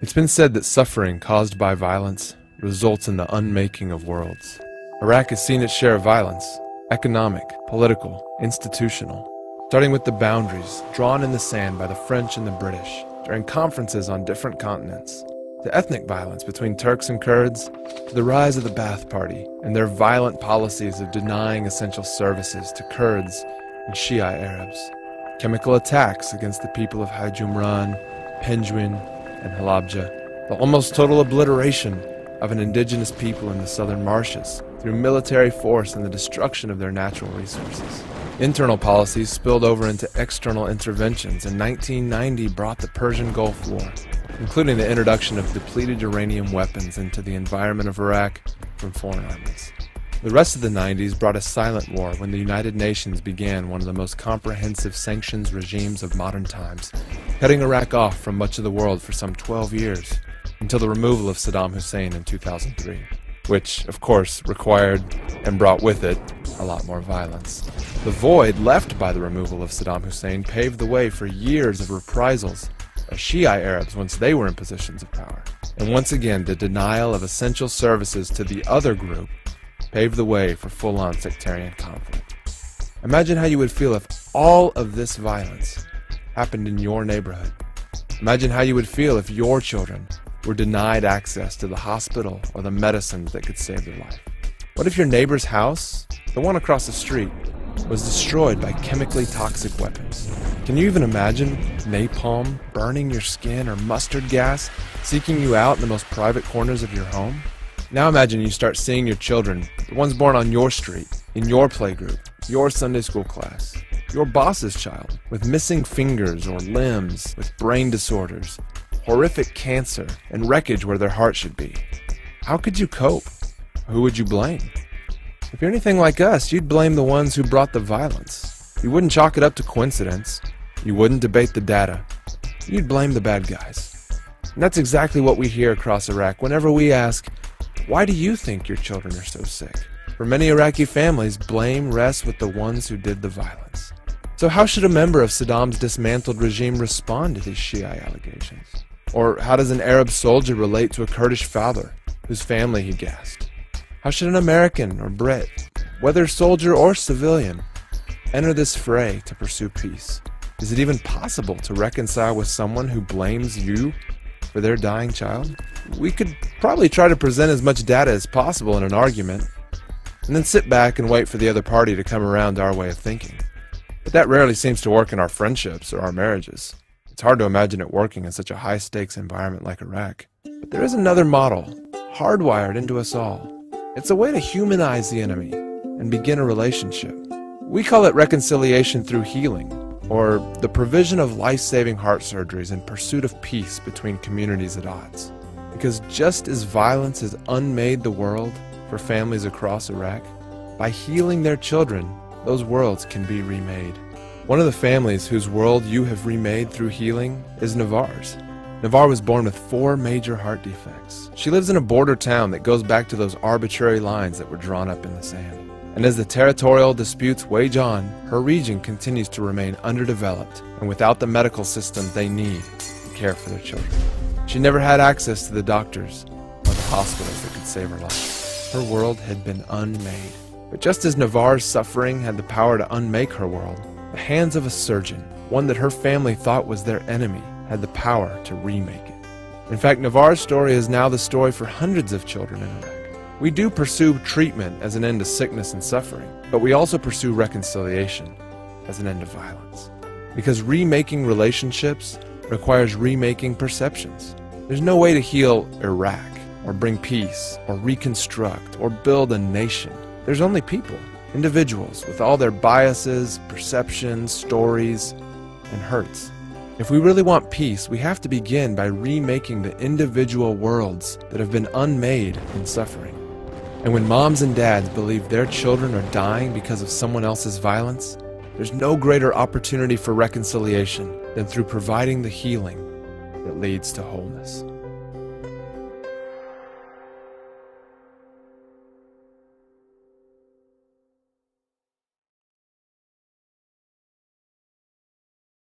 It's been said that suffering caused by violence results in the unmaking of worlds. Iraq has seen its share of violence, economic, political, institutional, starting with the boundaries drawn in the sand by the French and the British during conferences on different continents, to ethnic violence between Turks and Kurds, to the rise of the Ba'ath Party and their violent policies of denying essential services to Kurds and Shia Arabs, chemical attacks against the people of Hajumran, Penjwin, and Halabja, the almost total obliteration of an indigenous people in the southern marshes through military force and the destruction of their natural resources. Internal policies spilled over into external interventions, and 1990 brought the Persian Gulf War, including the introduction of depleted uranium weapons into the environment of Iraq from foreign armies. The rest of the 90s brought a silent war when the United Nations began one of the most comprehensive sanctions regimes of modern times, cutting Iraq off from much of the world for some 12 years, until the removal of Saddam Hussein in 2003, which, of course, required and brought with it a lot more violence. The void left by the removal of Saddam Hussein paved the way for years of reprisals by Shia Arabs once they were in positions of power. And once again, the denial of essential services to the other group paved the way for full-on sectarian conflict. Imagine how you would feel if all of this violence happened in your neighborhood. Imagine how you would feel if your children were denied access to the hospital or the medicines that could save their life. What if your neighbor's house, the one across the street, was destroyed by chemically toxic weapons? Can you even imagine napalm burning your skin or mustard gas seeking you out in the most private corners of your home? Now imagine you start seeing your children, the ones born on your street, in your playgroup, your Sunday school class, your boss's child, with missing fingers or limbs, with brain disorders, horrific cancer, and wreckage where their heart should be. How could you cope? Who would you blame? If you're anything like us, you'd blame the ones who brought the violence. You wouldn't chalk it up to coincidence. You wouldn't debate the data. You'd blame the bad guys. And that's exactly what we hear across Iraq whenever we ask, why do you think your children are so sick? For many Iraqi families, blame rests with the ones who did the violence. So how should a member of Saddam's dismantled regime respond to these Shia allegations? Or how does an Arab soldier relate to a Kurdish father whose family he gassed? How should an American or Brit, whether soldier or civilian, enter this fray to pursue peace? Is it even possible to reconcile with someone who blames you for their dying child? We could probably try to present as much data as possible in an argument, and then sit back and wait for the other party to come around to our way of thinking. But that rarely seems to work in our friendships or our marriages. It's hard to imagine it working in such a high-stakes environment like Iraq. But there is another model, hardwired into us all. It's a way to humanize the enemy and begin a relationship. We call it reconciliation through healing, or the provision of life-saving heart surgeries in pursuit of peace between communities at odds. Because just as violence has unmade the world for families across Iraq, by healing their children, those worlds can be remade. One of the families whose world you have remade through healing is Navarre's. Navarre was born with 4 major heart defects. She lives in a border town that goes back to those arbitrary lines that were drawn up in the sand. And as the territorial disputes wage on, her region continues to remain underdeveloped and without the medical system they need to care for their children. She never had access to the doctors or the hospitals that could save her life. Her world had been unmade. But just as Navarre's suffering had the power to unmake her world, the hands of a surgeon, one that her family thought was their enemy, had the power to remake it. In fact, Navarre's story is now the story for hundreds of children in Iraq. We do pursue treatment as an end to sickness and suffering, but we also pursue reconciliation as an end to violence. Because remaking relationships requires remaking perceptions. There's no way to heal Iraq, or bring peace, or reconstruct, or build a nation. There's only people, individuals, with all their biases, perceptions, stories, and hurts. If we really want peace, we have to begin by remaking the individual worlds that have been unmade in suffering. And when moms and dads believe their children are dying because of someone else's violence, there's no greater opportunity for reconciliation than through providing the healing that leads to wholeness.